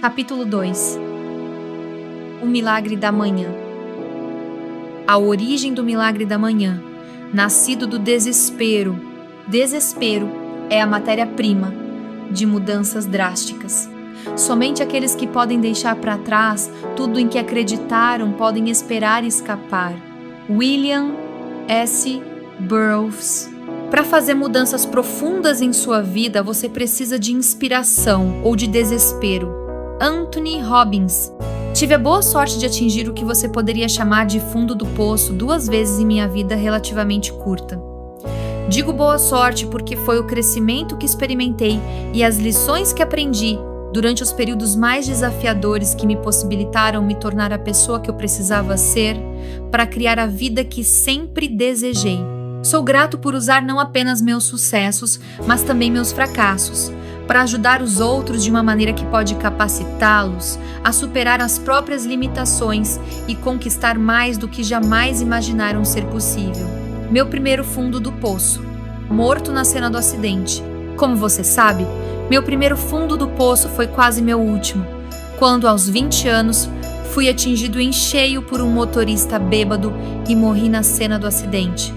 Capítulo 2. O milagre da manhã. A origem do milagre da manhã, nascido do desespero. Desespero é a matéria-prima de mudanças drásticas. Somente aqueles que podem deixar para trás tudo em que acreditaram podem esperar e escapar. William S. Burroughs. Para fazer mudanças profundas em sua vida, você precisa de inspiração ou de desespero. Anthony Robbins. Tive a boa sorte de atingir o que você poderia chamar de fundo do poço 2 vezes em minha vida relativamente curta. Digo boa sorte porque foi o crescimento que experimentei e as lições que aprendi durante os períodos mais desafiadores que me possibilitaram me tornar a pessoa que eu precisava ser para criar a vida que sempre desejei. Sou grato por usar não apenas meus sucessos, mas também meus fracassos, para ajudar os outros de uma maneira que pode capacitá-los a superar as próprias limitações e conquistar mais do que jamais imaginaram ser possível. Meu primeiro fundo do poço, morto na cena do acidente. Como você sabe, meu primeiro fundo do poço foi quase meu último, quando aos 20 anos fui atingido em cheio por um motorista bêbado e morri na cena do acidente.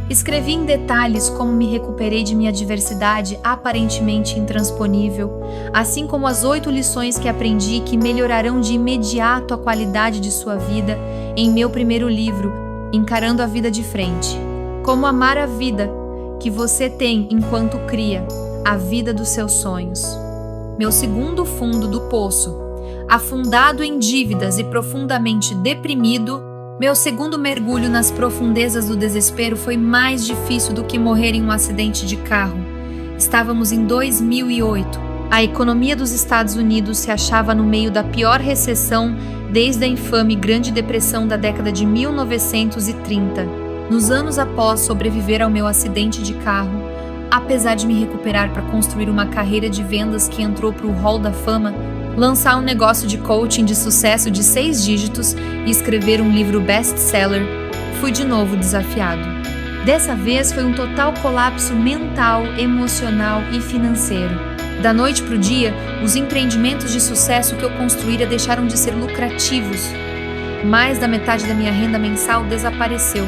Escrevi em detalhes como me recuperei de minha adversidade aparentemente intransponível, assim como as 8 lições que aprendi que melhorarão de imediato a qualidade de sua vida em meu primeiro livro, Encarando a Vida de Frente. Como amar a vida que você tem enquanto cria a vida dos seus sonhos. Meu segundo fundo do poço, afundado em dívidas e profundamente deprimido, meu segundo mergulho nas profundezas do desespero foi mais difícil do que morrer em um acidente de carro. Estávamos em 2008. A economia dos Estados Unidos se achava no meio da pior recessão desde a infame Grande Depressão da década de 1930. Nos anos após sobreviver ao meu acidente de carro, apesar de me recuperar para construir uma carreira de vendas que entrou para o Hall da Fama, lançar um negócio de coaching de sucesso de 6 dígitos e escrever um livro best-seller, fui de novo desafiado. Dessa vez foi um total colapso mental, emocional e financeiro. Da noite para o dia, os empreendimentos de sucesso que eu construíra deixaram de ser lucrativos. Mais da metade da minha renda mensal desapareceu.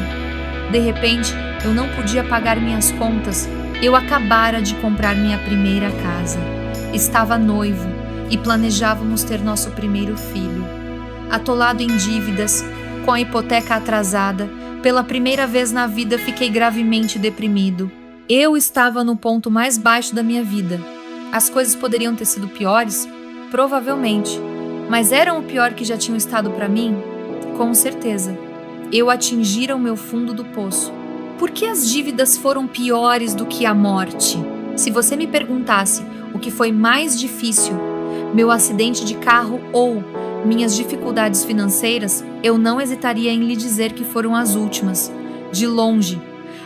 De repente, eu não podia pagar minhas contas. Eu acabara de comprar minha primeira casa. Estava noivo e planejávamos ter nosso primeiro filho. Atolado em dívidas, com a hipoteca atrasada, pela primeira vez na vida fiquei gravemente deprimido. Eu estava no ponto mais baixo da minha vida. As coisas poderiam ter sido piores? Provavelmente. Mas eram o pior que já tinham estado para mim? Com certeza. Eu atingira o meu fundo do poço. Por que as dívidas foram piores do que a morte? Se você me perguntasse o que foi mais difícil, meu acidente de carro ou minhas dificuldades financeiras, eu não hesitaria em lhe dizer que foram as últimas. De longe.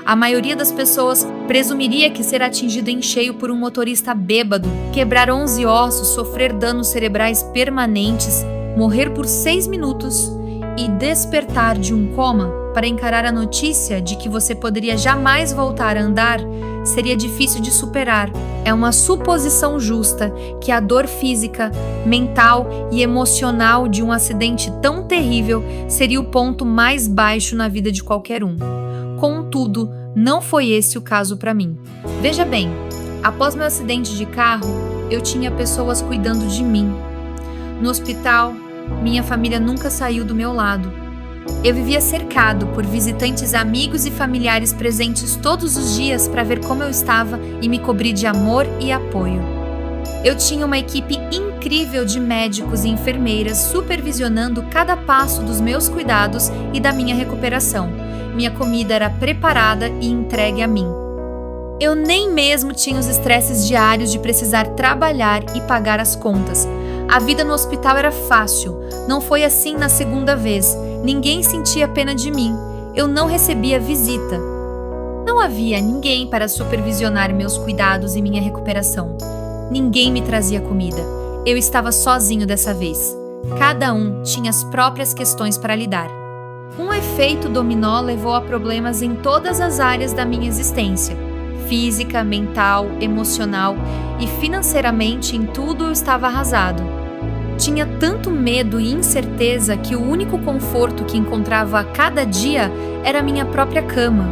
A maioria das pessoas presumiria que ser atingida em cheio por um motorista bêbado, quebrar 11 ossos, sofrer danos cerebrais permanentes, morrer por 6 minutos e despertar de um coma para encarar a notícia de que você poderia jamais voltar a andar seria difícil de superar. É uma suposição justa que a dor física, mental e emocional de um acidente tão terrível seria o ponto mais baixo na vida de qualquer um. Contudo, não foi esse o caso para mim. Veja bem, após meu acidente de carro, eu tinha pessoas cuidando de mim. No hospital, minha família nunca saiu do meu lado. Eu vivia cercado por visitantes, amigos e familiares presentes todos os dias para ver como eu estava e me cobrir de amor e apoio. Eu tinha uma equipe incrível de médicos e enfermeiras supervisionando cada passo dos meus cuidados e da minha recuperação. Minha comida era preparada e entregue a mim. Eu nem mesmo tinha os estresses diários de precisar trabalhar e pagar as contas. A vida no hospital era fácil. Não foi assim na segunda vez. Ninguém sentia pena de mim. Eu não recebia visita. Não havia ninguém para supervisionar meus cuidados e minha recuperação. Ninguém me trazia comida. Eu estava sozinho dessa vez. Cada um tinha as próprias questões para lidar. Um efeito dominó levou a problemas em todas as áreas da minha existência. Física, mental, emocional e financeiramente em tudo eu estava arrasado. Tinha tanto medo e incerteza que o único conforto que encontrava a cada dia era a minha própria cama.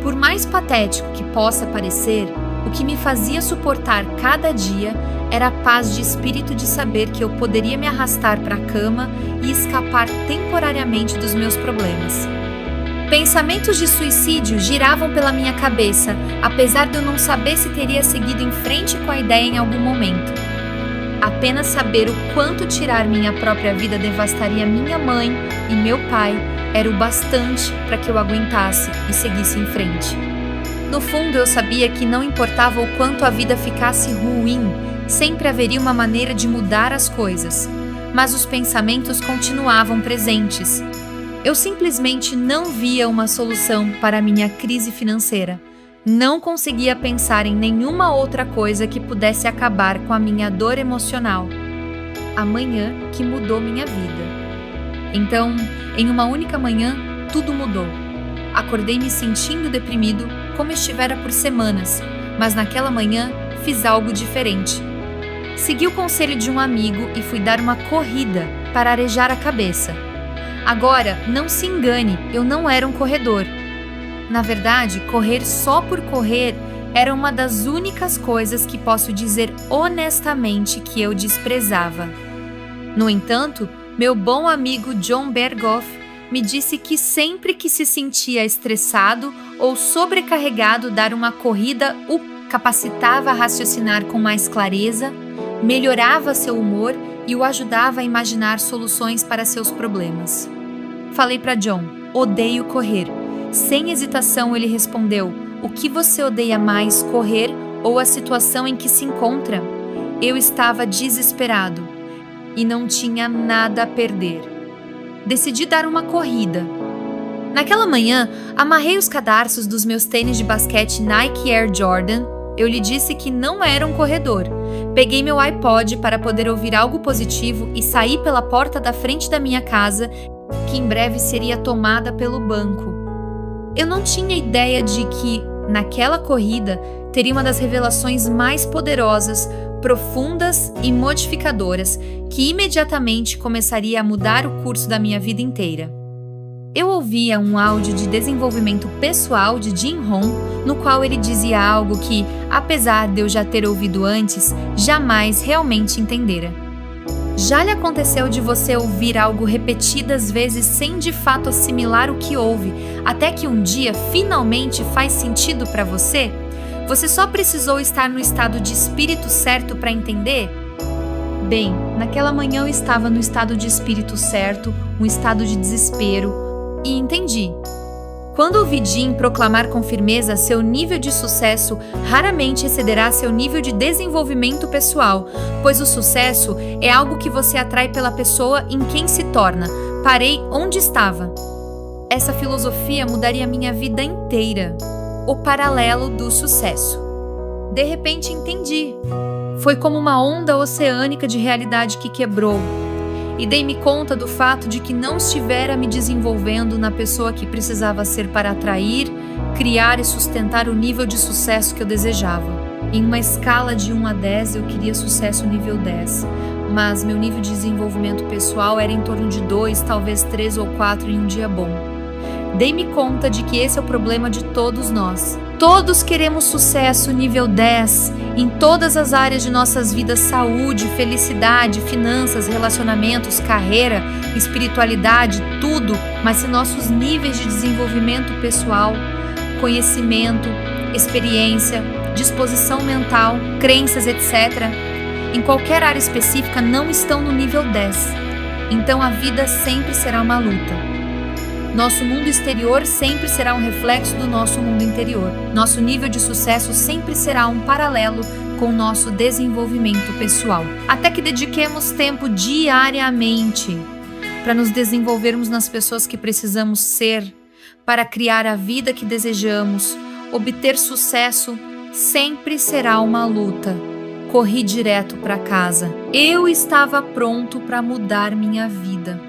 Por mais patético que possa parecer, o que me fazia suportar cada dia era a paz de espírito de saber que eu poderia me arrastar para a cama e escapar temporariamente dos meus problemas. Pensamentos de suicídio giravam pela minha cabeça, apesar de eu não saber se teria seguido em frente com a ideia em algum momento. Apenas saber o quanto tirar minha própria vida devastaria minha mãe e meu pai era o bastante para que eu aguentasse e seguisse em frente. No fundo, eu sabia que não importava o quanto a vida ficasse ruim, sempre haveria uma maneira de mudar as coisas, mas os pensamentos continuavam presentes. Eu simplesmente não via uma solução para a minha crise financeira. Não conseguia pensar em nenhuma outra coisa que pudesse acabar com a minha dor emocional. A manhã que mudou minha vida. Então, em uma única manhã, tudo mudou. Acordei me sentindo deprimido, como estivera por semanas, mas naquela manhã fiz algo diferente. Segui o conselho de um amigo e fui dar uma corrida para arejar a cabeça. Agora, não se engane, eu não era um corredor. Na verdade, correr só por correr era uma das únicas coisas que posso dizer honestamente que eu desprezava. No entanto, meu bom amigo John Berghoff me disse que sempre que se sentia estressado ou sobrecarregado, dar uma corrida o capacitava a raciocinar com mais clareza, melhorava seu humor e o ajudava a imaginar soluções para seus problemas. Falei para John, odeio correr. Sem hesitação, ele respondeu: o que você odeia mais, correr ou a situação em que se encontra? Eu estava desesperado e não tinha nada a perder. Decidi dar uma corrida. Naquela manhã, amarrei os cadarços dos meus tênis de basquete Nike Air Jordan. Eu lhe disse que não era um corredor. Peguei meu iPod para poder ouvir algo positivo e saí pela porta da frente da minha casa, que em breve seria tomada pelo banco. Eu não tinha ideia de que, naquela corrida, teria uma das revelações mais poderosas, profundas e modificadoras, que imediatamente começaria a mudar o curso da minha vida inteira. Eu ouvia um áudio de desenvolvimento pessoal de Jim Rohn, no qual ele dizia algo que, apesar de eu já ter ouvido antes, jamais realmente entendera. Já lhe aconteceu de você ouvir algo repetidas vezes sem de fato assimilar o que ouve, até que um dia finalmente faz sentido para você? Você só precisou estar no estado de espírito certo para entender? Bem, naquela manhã eu estava no estado de espírito certo, um estado de desespero, e entendi. Quando ouvi Jim proclamar com firmeza seu nível de sucesso raramente excederá seu nível de desenvolvimento pessoal, pois o sucesso é algo que você atrai pela pessoa em quem se torna. Parei onde estava. Essa filosofia mudaria minha vida inteira. O paralelo do sucesso. De repente entendi. Foi como uma onda oceânica de realidade que quebrou. E dei-me conta do fato de que não estivera me desenvolvendo na pessoa que precisava ser para atrair, criar e sustentar o nível de sucesso que eu desejava. Em uma escala de 1 a 10, eu queria sucesso nível 10, mas meu nível de desenvolvimento pessoal era em torno de 2, talvez 3 ou 4 em um dia bom. Dei-me conta de que esse é o problema de todos nós. Todos queremos sucesso nível 10 em todas as áreas de nossas vidas: saúde, felicidade, finanças, relacionamentos, carreira, espiritualidade, tudo. Mas se nossos níveis de desenvolvimento pessoal, conhecimento, experiência, disposição mental, crenças, etc., em qualquer área específica não estão no nível 10, então a vida sempre será uma luta. Nosso mundo exterior sempre será um reflexo do nosso mundo interior. Nosso nível de sucesso sempre será um paralelo com o nosso desenvolvimento pessoal. Até que dediquemos tempo diariamente para nos desenvolvermos nas pessoas que precisamos ser, para criar a vida que desejamos. Obter sucesso sempre será uma luta. Corri direto para casa. Eu estava pronto para mudar minha vida.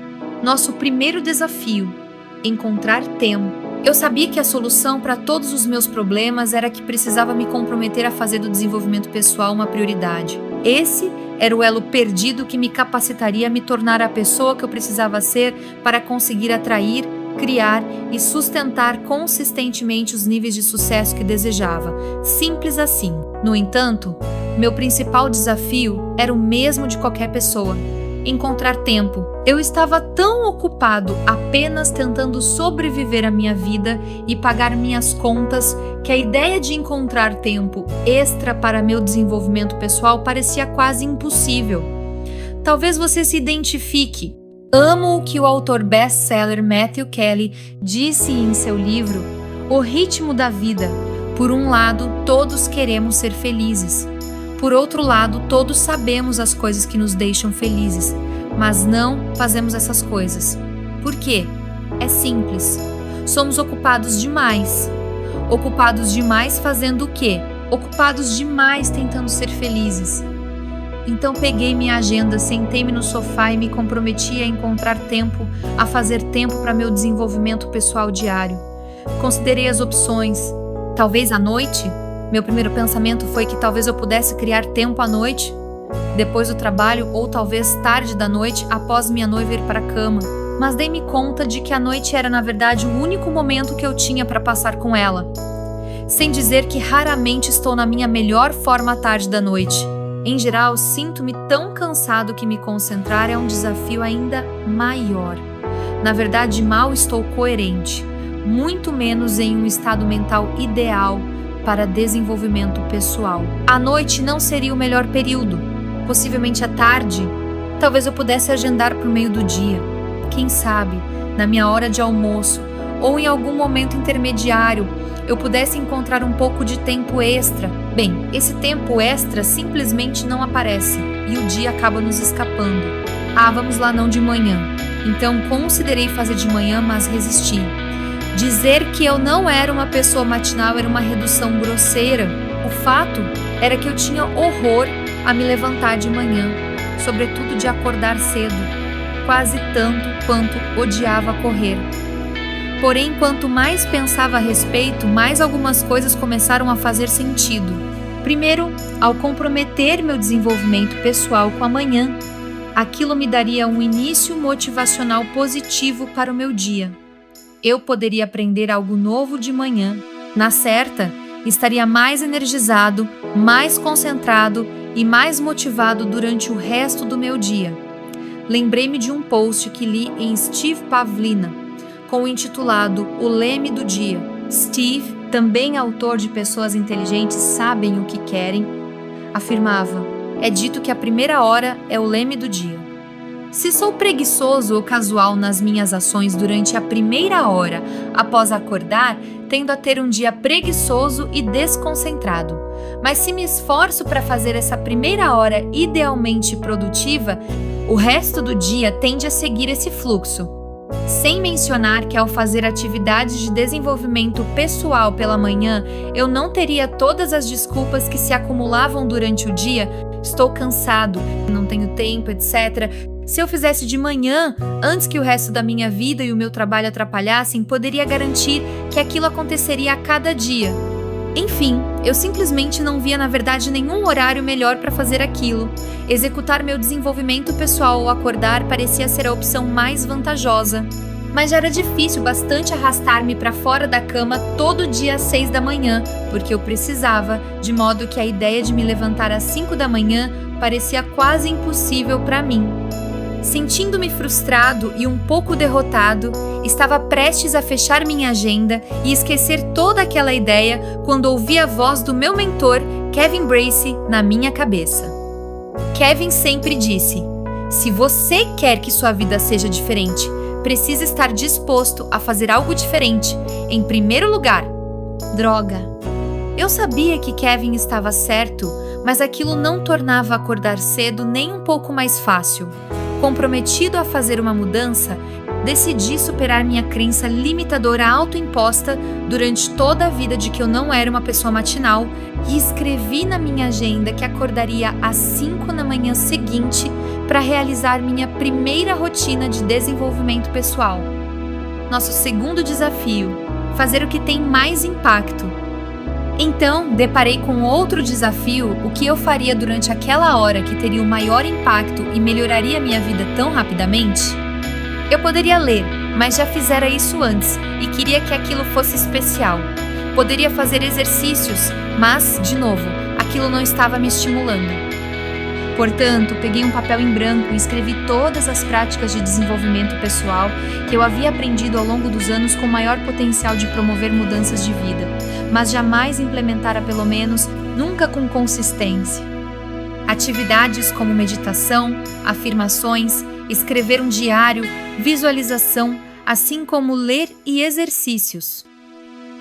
Nosso primeiro desafio: encontrar tempo. Eu sabia que a solução para todos os meus problemas era que precisava me comprometer a fazer do desenvolvimento pessoal uma prioridade. Esse era o elo perdido que me capacitaria a me tornar a pessoa que eu precisava ser para conseguir atrair, criar e sustentar consistentemente os níveis de sucesso que desejava. Simples assim. No entanto, meu principal desafio era o mesmo de qualquer pessoa: encontrar tempo. Eu estava tão ocupado apenas tentando sobreviver à minha vida e pagar minhas contas que a ideia de encontrar tempo extra para meu desenvolvimento pessoal parecia quase impossível. Talvez você se identifique. Amo o que o autor best-seller Matthew Kelly disse em seu livro O Ritmo da Vida. Por um lado, todos queremos ser felizes. Por outro lado, todos sabemos as coisas que nos deixam felizes, mas não fazemos essas coisas. Por quê? É simples. Somos ocupados demais. Ocupados demais fazendo o quê? Ocupados demais tentando ser felizes. Então peguei minha agenda, sentei-me no sofá e me comprometi a encontrar tempo, a fazer tempo para meu desenvolvimento pessoal diário. Considerei as opções. Talvez à noite? Meu primeiro pensamento foi que talvez eu pudesse criar tempo à noite, depois do trabalho, ou talvez tarde da noite, após minha noiva ir para a cama. Mas dei-me conta de que a noite era, na verdade, o único momento que eu tinha para passar com ela. Sem dizer que raramente estou na minha melhor forma à tarde da noite. Em geral, sinto-me tão cansado que me concentrar é um desafio ainda maior. Na verdade, mal estou coerente, muito menos em um estado mental ideal para desenvolvimento pessoal. A noite não seria o melhor período. Possivelmente à tarde, talvez eu pudesse agendar para o meio do dia. Quem sabe, na minha hora de almoço ou em algum momento intermediário, eu pudesse encontrar um pouco de tempo extra. Bem, esse tempo extra simplesmente não aparece e o dia acaba nos escapando. Vamos lá, não de manhã. Então considerei fazer de manhã, mas resisti. Dizer que eu não era uma pessoa matinal era uma redução grosseira. O fato era que eu tinha horror a me levantar de manhã, sobretudo de acordar cedo, quase tanto quanto odiava correr. Porém, quanto mais pensava a respeito, mais algumas coisas começaram a fazer sentido. Primeiro, ao comprometer meu desenvolvimento pessoal com a manhã, aquilo me daria um início motivacional positivo para o meu dia. Eu poderia aprender algo novo de manhã. Na certa, estaria mais energizado, mais concentrado e mais motivado durante o resto do meu dia. Lembrei-me de um post que li em Steve Pavlina, com o intitulado O Leme do Dia. Steve, também autor de Pessoas Inteligentes Sabem o que Querem, afirmava: é dito que a primeira hora é o leme do dia. Se sou preguiçoso ou casual nas minhas ações durante a primeira hora após acordar, tendo a ter um dia preguiçoso e desconcentrado. Mas se me esforço para fazer essa primeira hora idealmente produtiva, o resto do dia tende a seguir esse fluxo. Sem mencionar que ao fazer atividades de desenvolvimento pessoal pela manhã, eu não teria todas as desculpas que se acumulavam durante o dia. Estou cansado, não tenho tempo, etc. Se eu fizesse de manhã, antes que o resto da minha vida e o meu trabalho atrapalhassem, poderia garantir que aquilo aconteceria a cada dia. Enfim, eu simplesmente não via na verdade nenhum horário melhor para fazer aquilo. Executar meu desenvolvimento pessoal ao acordar parecia ser a opção mais vantajosa. Mas já era difícil bastante arrastar-me para fora da cama todo dia às 6 da manhã, porque eu precisava, de modo que a ideia de me levantar às 5 da manhã parecia quase impossível para mim. Sentindo-me frustrado e um pouco derrotado, estava prestes a fechar minha agenda e esquecer toda aquela ideia quando ouvi a voz do meu mentor, Kevin Bracy, na minha cabeça. Kevin sempre disse: se você quer que sua vida seja diferente, precisa estar disposto a fazer algo diferente. Em primeiro lugar, droga. Eu sabia que Kevin estava certo, mas aquilo não tornava acordar cedo nem um pouco mais fácil. Comprometido a fazer uma mudança, decidi superar minha crença limitadora autoimposta durante toda a vida de que eu não era uma pessoa matinal e escrevi na minha agenda que acordaria às 5 da manhã seguinte para realizar minha primeira rotina de desenvolvimento pessoal. Nosso segundo desafio: fazer o que tem mais impacto. Então, deparei com outro desafio: o que eu faria durante aquela hora que teria o maior impacto e melhoraria minha vida tão rapidamente? Eu poderia ler, mas já fizera isso antes e queria que aquilo fosse especial. Poderia fazer exercícios, mas, de novo, aquilo não estava me estimulando. Portanto, peguei um papel em branco e escrevi todas as práticas de desenvolvimento pessoal que eu havia aprendido ao longo dos anos com maior potencial de promover mudanças de vida, mas jamais implementara, pelo menos, nunca com consistência. Atividades como meditação, afirmações, escrever um diário, visualização, assim como ler e exercícios.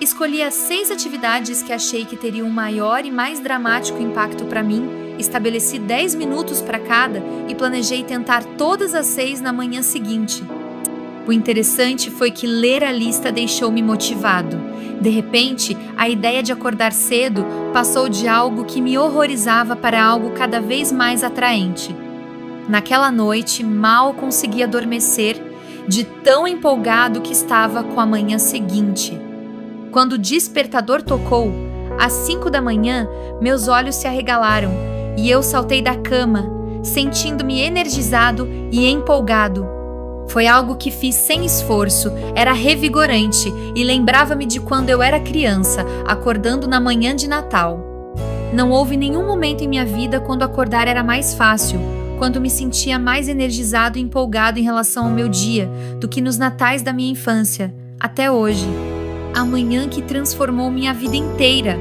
Escolhi as 6 atividades que achei que teriam um maior e mais dramático impacto para mim, estabeleci 10 minutos para cada e planejei tentar todas as 6 na manhã seguinte. O interessante foi que ler a lista deixou-me motivado. De repente, a ideia de acordar cedo passou de algo que me horrorizava para algo cada vez mais atraente. Naquela noite, mal consegui adormecer, de tão empolgado que estava com a manhã seguinte. Quando o despertador tocou, às 5 da manhã, meus olhos se arregalaram e eu saltei da cama, sentindo-me energizado e empolgado. Foi algo que fiz sem esforço, era revigorante e lembrava-me de quando eu era criança, acordando na manhã de Natal. Não houve nenhum momento em minha vida quando acordar era mais fácil, quando me sentia mais energizado e empolgado em relação ao meu dia, do que nos natais da minha infância, até hoje. A manhã que transformou minha vida inteira.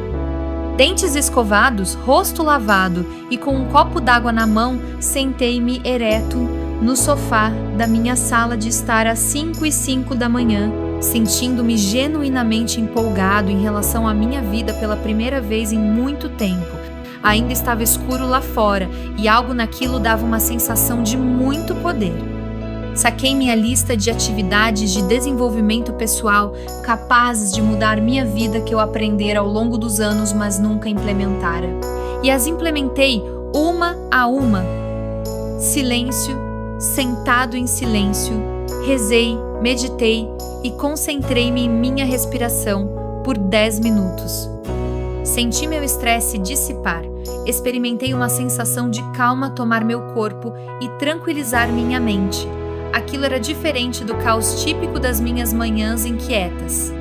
Dentes escovados, rosto lavado e com um copo d'água na mão, sentei-me ereto no sofá da minha sala de estar às 5:05 da manhã, sentindo-me genuinamente empolgado em relação à minha vida pela primeira vez em muito tempo. Ainda estava escuro lá fora e algo naquilo dava uma sensação de muito poder. Saquei minha lista de atividades de desenvolvimento pessoal capazes de mudar minha vida que eu aprendera ao longo dos anos, mas nunca implementara. E as implementei uma a uma. Silêncio, sentado em silêncio, rezei, meditei e concentrei-me em minha respiração por 10 minutos. Senti meu estresse dissipar, experimentei uma sensação de calma tomar meu corpo e tranquilizar minha mente. Aquilo era diferente do caos típico das minhas manhãs inquietas.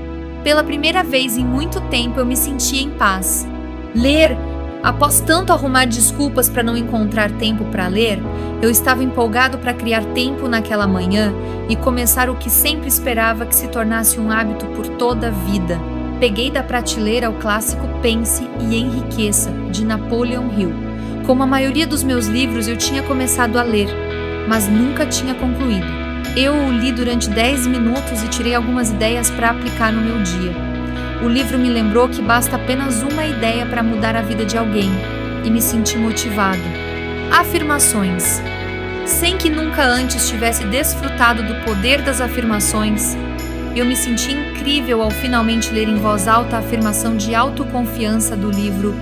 Pela primeira vez em muito tempo eu me sentia em paz. Ler! Após tanto arrumar desculpas para não encontrar tempo para ler, eu estava empolgado para criar tempo naquela manhã e começar o que sempre esperava que se tornasse um hábito por toda a vida. Peguei da prateleira o clássico Pense e Enriqueça, de Napoleon Hill. Como a maioria dos meus livros, eu tinha começado a ler, mas nunca tinha concluído. Eu o li durante 10 minutos e tirei algumas ideias para aplicar no meu dia. O livro me lembrou que basta apenas uma ideia para mudar a vida de alguém, e me senti motivado. Afirmações. Sem que nunca antes tivesse desfrutado do poder das afirmações, eu me senti incrível ao finalmente ler em voz alta a afirmação de autoconfiança do livro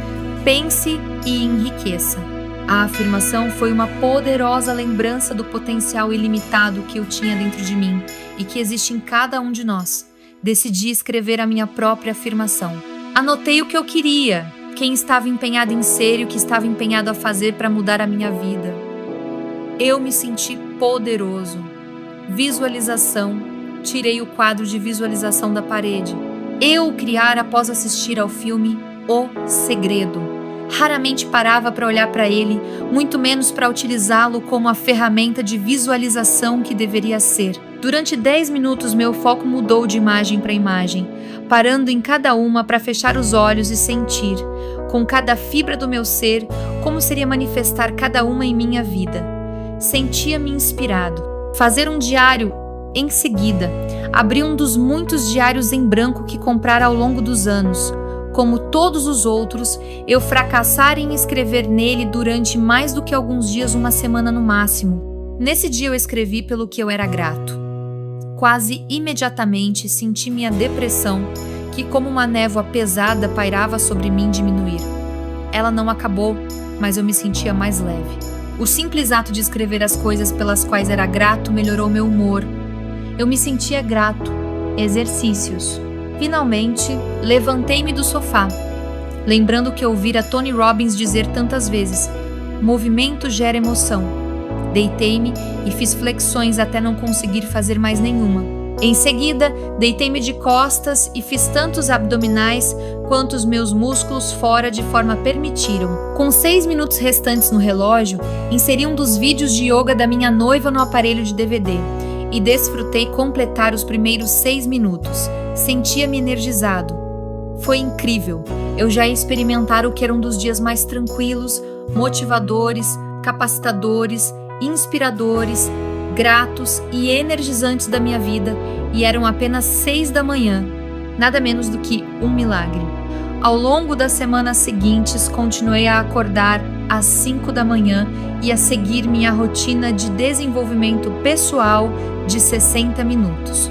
Pense e Enriqueça. A afirmação foi uma poderosa lembrança do potencial ilimitado que eu tinha dentro de mim e que existe em cada um de nós. Decidi escrever a minha própria afirmação. Anotei o que eu queria, quem estava empenhado em ser e o que estava empenhado a fazer para mudar a minha vida. Eu me senti poderoso. Visualização. Tirei o quadro de visualização da parede. Eu o criara após assistir ao filme O Segredo. Raramente parava para olhar para ele, muito menos para utilizá-lo como a ferramenta de visualização que deveria ser. Durante 10 minutos meu foco mudou de imagem para imagem, parando em cada uma para fechar os olhos e sentir, com cada fibra do meu ser, como seria manifestar cada uma em minha vida. Sentia-me inspirado. Fazer um diário em seguida. Abri um dos muitos diários em branco que comprara ao longo dos anos. Como todos os outros, eu fracassara em escrever nele durante mais do que alguns dias, uma semana no máximo. Nesse dia eu escrevi pelo que eu era grato. Quase imediatamente senti minha depressão, que como uma névoa pesada pairava sobre mim, diminuir. Ela não acabou, mas eu me sentia mais leve. O simples ato de escrever as coisas pelas quais era grato melhorou meu humor. Eu me sentia grato. Exercícios. Finalmente, levantei-me do sofá. lembrando que ouvira Tony Robbins dizer tantas vezes: movimento gera emoção. Deitei-me e fiz flexões até não conseguir fazer mais nenhuma. Em seguida, deitei-me de costas e fiz tantos abdominais quanto os meus músculos fora de forma permitiram. Com 6 minutos restantes no relógio, inseri um dos vídeos de yoga da minha noiva no aparelho de DVD e desfrutei completar os primeiros 6 minutos. Sentia-me energizado. Foi incrível. Eu já ia experimentar o que era um dos dias mais tranquilos, motivadores, capacitadores, inspiradores, gratos e energizantes da minha vida, e eram apenas 6 da manhã, nada menos do que um milagre. Ao longo das semanas seguintes, continuei a acordar às 5 da manhã e a seguir minha rotina de desenvolvimento pessoal de 60 minutos.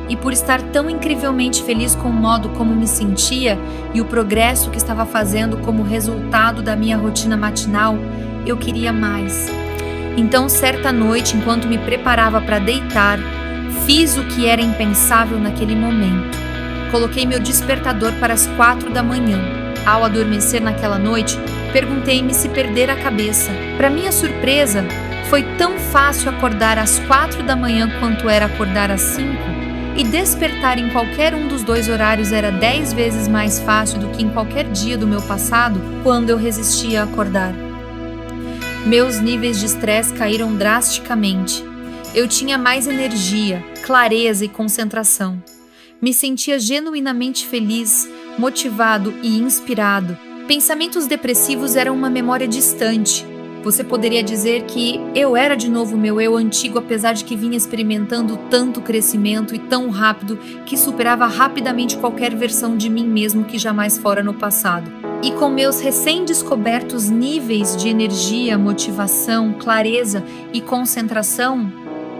E por estar tão incrivelmente feliz com o modo como me sentia e o progresso que estava fazendo como resultado da minha rotina matinal, eu queria mais. Então, certa noite, enquanto me preparava para deitar, fiz o que era impensável naquele momento. Coloquei meu despertador para as 4 da manhã. Ao adormecer naquela noite, perguntei-me se perder a cabeça. Para minha surpresa, foi tão fácil acordar às 4 da manhã quanto era acordar às 5, e despertar em qualquer um dos dois horários era 10 vezes mais fácil do que em qualquer dia do meu passado, quando eu resistia a acordar. Meus níveis de estresse caíram drasticamente. Eu tinha mais energia, clareza e concentração. Me sentia genuinamente feliz, motivado e inspirado. Pensamentos depressivos eram uma memória distante. Você poderia dizer que eu era de novo meu eu antigo, apesar de que vinha experimentando tanto crescimento e tão rápido que superava rapidamente qualquer versão de mim mesmo que jamais fora no passado. E com meus recém-descobertos níveis de energia, motivação, clareza e concentração,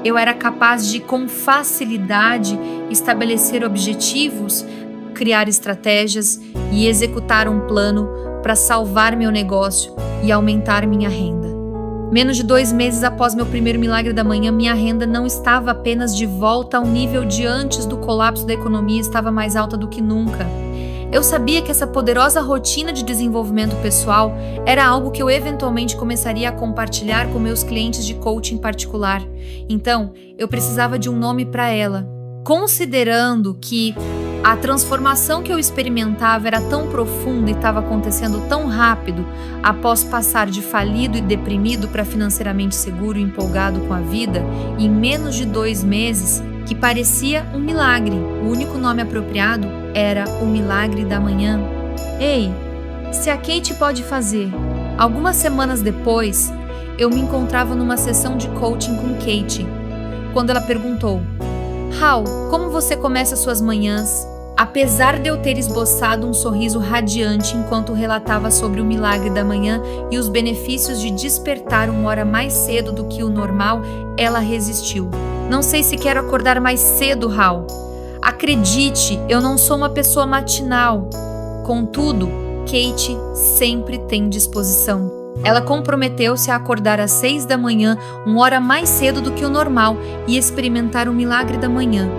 eu era capaz de, com facilidade, estabelecer objetivos, criar estratégias e executar um plano para salvar meu negócio e aumentar minha renda. Menos de 2 meses após meu primeiro milagre da manhã, minha renda não estava apenas de volta ao nível de antes do colapso da economia, estava mais alta do que nunca. Eu sabia que essa poderosa rotina de desenvolvimento pessoal era algo que eu eventualmente começaria a compartilhar com meus clientes de coaching particular. Então, eu precisava de um nome para ela. Considerando que a transformação que eu experimentava era tão profunda e estava acontecendo tão rápido após passar de falido e deprimido para financeiramente seguro e empolgado com a vida, em menos de 2 meses, que parecia um milagre. O único nome apropriado era o milagre da manhã. Ei, se a Kate pode fazer. Algumas semanas depois, eu me encontrava numa sessão de coaching com Kate, quando ela perguntou: Hal, como você começa suas manhãs? Apesar de eu ter esboçado um sorriso radiante enquanto relatava sobre o milagre da manhã e os benefícios de despertar 1 hora mais cedo do que o normal, ela resistiu. Não sei se quero acordar mais cedo, Hal. Acredite, eu não sou uma pessoa matinal. Contudo, Kate sempre tem disposição. Ela comprometeu-se a acordar às 6 da manhã, 1 hora mais cedo do que o normal, e experimentar o milagre da manhã.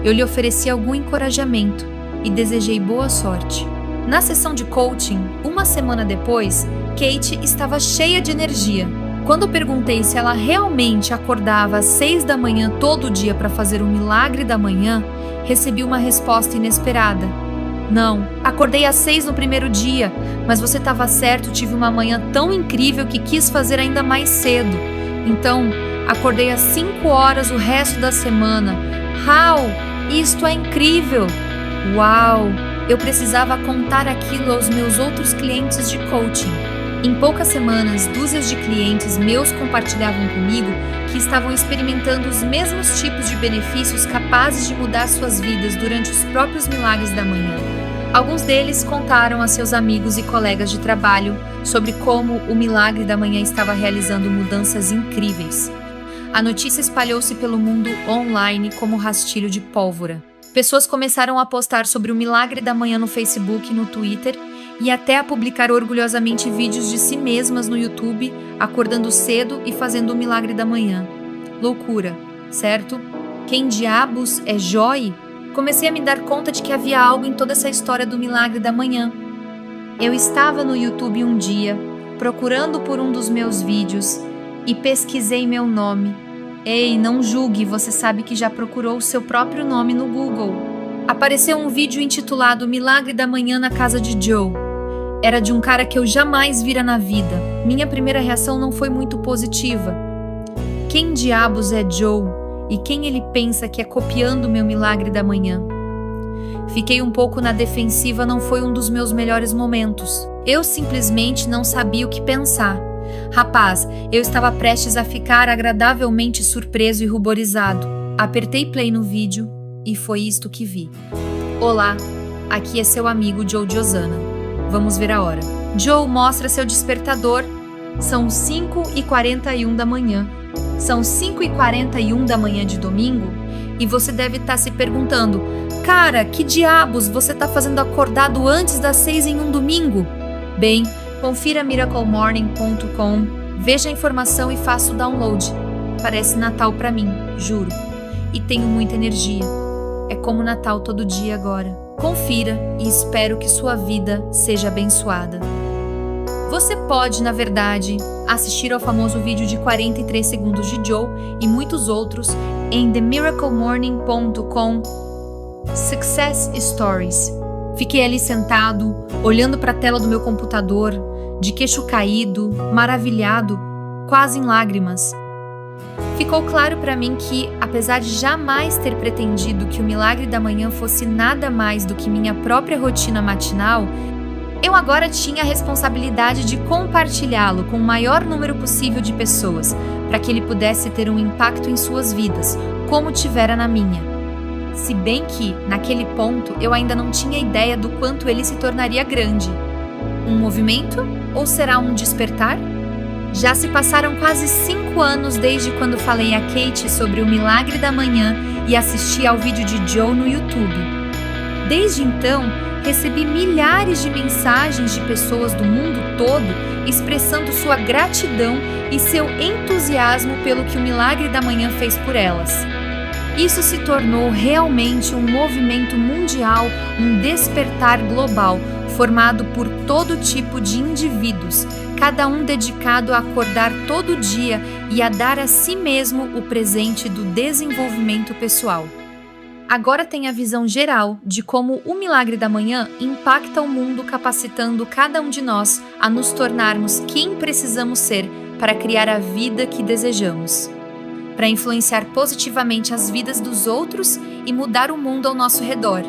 Eu lhe ofereci algum encorajamento e desejei boa sorte. Na sessão de coaching, 1 semana depois, Kate estava cheia de energia. Quando perguntei se ela realmente acordava às 6 da manhã todo dia para fazer o milagre da manhã, recebi uma resposta inesperada. Não, acordei às 6 no primeiro dia, mas você estava certo, tive uma manhã tão incrível que quis fazer ainda mais cedo. Então, acordei às 5 horas o resto da semana. Hal, isto é incrível! Uau! Eu precisava contar aquilo aos meus outros clientes de coaching. Em poucas semanas, dúzias de clientes meus compartilhavam comigo que estavam experimentando os mesmos tipos de benefícios capazes de mudar suas vidas durante os próprios milagres da manhã. Alguns deles contaram a seus amigos e colegas de trabalho sobre como o milagre da manhã estava realizando mudanças incríveis. A notícia espalhou-se pelo mundo online como rastilho de pólvora. Pessoas começaram a postar sobre o milagre da manhã no Facebook e no Twitter e até a publicar orgulhosamente vídeos de si mesmas no YouTube, acordando cedo e fazendo o milagre da manhã. Loucura, certo? Quem diabos é Joy? Comecei a me dar conta de que havia algo em toda essa história do milagre da manhã. Eu estava no YouTube um dia, procurando por um dos meus vídeos, e pesquisei meu nome. Ei, não julgue, você sabe que já procurou o seu próprio nome no Google. Apareceu um vídeo intitulado Milagre da Manhã na Casa de Joe. Era de um cara que eu jamais vira na vida. Minha primeira reação não foi muito positiva. Quem diabos é Joe? E quem ele pensa que é copiando meu Milagre da Manhã? Fiquei um pouco na defensiva, não foi um dos meus melhores momentos. Eu simplesmente não sabia o que pensar. Rapaz, eu estava prestes a ficar agradavelmente surpreso e ruborizado. Apertei play no vídeo e foi isto que vi. Olá, aqui é seu amigo Joe Josana. Vamos ver a hora. Joe mostra seu despertador. São 5h41 da manhã. São 5h41 da manhã de domingo? E você deve estar se perguntando: cara, que diabos você está fazendo acordado antes das 6 em um domingo? Bem, confira miraclemorning.com, veja a informação e faça o download. Parece Natal para mim, juro. E tenho muita energia. É como Natal todo dia agora. Confira e espero que sua vida seja abençoada. Você pode, na verdade, assistir ao famoso vídeo de 43 segundos de Joe e muitos outros em themiraclemorning.com Success Stories. Fiquei ali sentado, olhando para a tela do meu computador, de queixo caído, maravilhado, quase em lágrimas. Ficou claro para mim que, apesar de jamais ter pretendido que o Milagre da Manhã fosse nada mais do que minha própria rotina matinal, eu agora tinha a responsabilidade de compartilhá-lo com o maior número possível de pessoas, para que ele pudesse ter um impacto em suas vidas, como tivera na minha. Se bem que, naquele ponto, eu ainda não tinha ideia do quanto ele se tornaria grande. Um movimento? Ou será um despertar? Já se passaram quase 5 anos desde quando falei a Kate sobre o Milagre da Manhã e assisti ao vídeo de Joe no YouTube. Desde então, recebi milhares de mensagens de pessoas do mundo todo expressando sua gratidão e seu entusiasmo pelo que o Milagre da Manhã fez por elas. Isso se tornou realmente um movimento mundial, um despertar global, formado por todo tipo de indivíduos, cada um dedicado a acordar todo dia e a dar a si mesmo o presente do desenvolvimento pessoal. Agora tem a visão geral de como o Milagre da Manhã impacta o mundo, capacitando cada um de nós a nos tornarmos quem precisamos ser para criar a vida que desejamos, para influenciar positivamente as vidas dos outros e mudar o mundo ao nosso redor.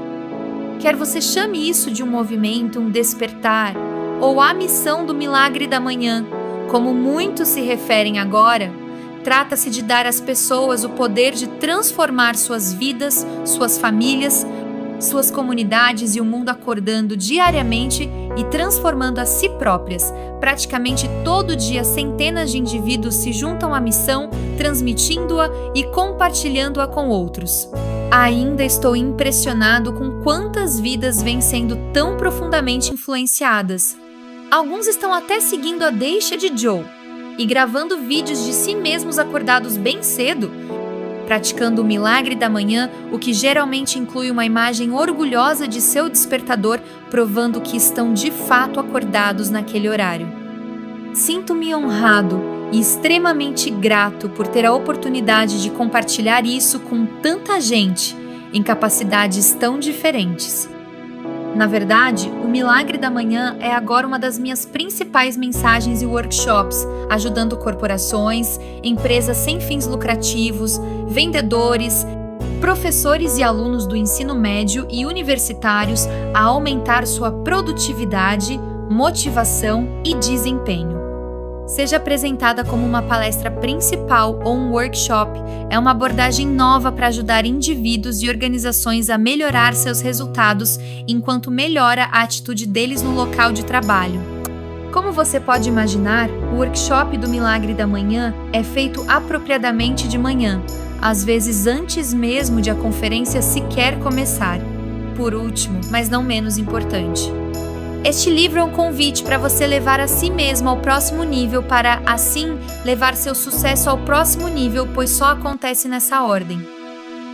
Quer você chame isso de um movimento, um despertar, ou a missão do Milagre da Manhã, como muitos se referem agora, trata-se de dar às pessoas o poder de transformar suas vidas, suas famílias, suas comunidades e o mundo acordando diariamente e transformando a si próprias. Praticamente todo dia, centenas de indivíduos se juntam à missão, transmitindo-a e compartilhando-a com outros. Ainda estou impressionado com quantas vidas vêm sendo tão profundamente influenciadas. Alguns estão até seguindo a deixa de Joe e gravando vídeos de si mesmos acordados bem cedo, praticando o Milagre da Manhã, o que geralmente inclui uma imagem orgulhosa de seu despertador, provando que estão de fato acordados naquele horário. Sinto-me honrado e extremamente grato por ter a oportunidade de compartilhar isso com tanta gente em capacidades tão diferentes. Na verdade, o Milagre da Manhã é agora uma das minhas principais mensagens e workshops, ajudando corporações, empresas sem fins lucrativos, vendedores, professores e alunos do ensino médio e universitários a aumentar sua produtividade, motivação e desempenho. Seja apresentada como uma palestra principal ou um workshop, é uma abordagem nova para ajudar indivíduos e organizações a melhorar seus resultados enquanto melhora a atitude deles no local de trabalho. Como você pode imaginar, o workshop do Milagre da Manhã é feito apropriadamente de manhã, às vezes antes mesmo de a conferência sequer começar. Por último, mas não menos importante, este livro é um convite para você levar a si mesmo ao próximo nível para, assim, levar seu sucesso ao próximo nível, pois só acontece nessa ordem.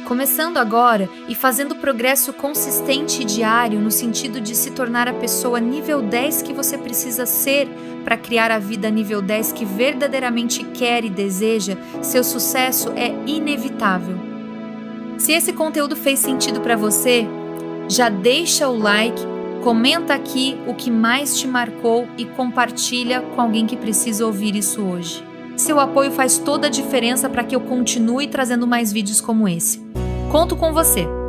Começando agora e fazendo progresso consistente e diário no sentido de se tornar a pessoa nível 10 que você precisa ser para criar a vida nível 10 que verdadeiramente quer e deseja, seu sucesso é inevitável. Se esse conteúdo fez sentido para você, já deixa o like, comenta aqui o que mais te marcou e compartilha com alguém que precisa ouvir isso hoje. Seu apoio faz toda a diferença para que eu continue trazendo mais vídeos como esse. Conto com você!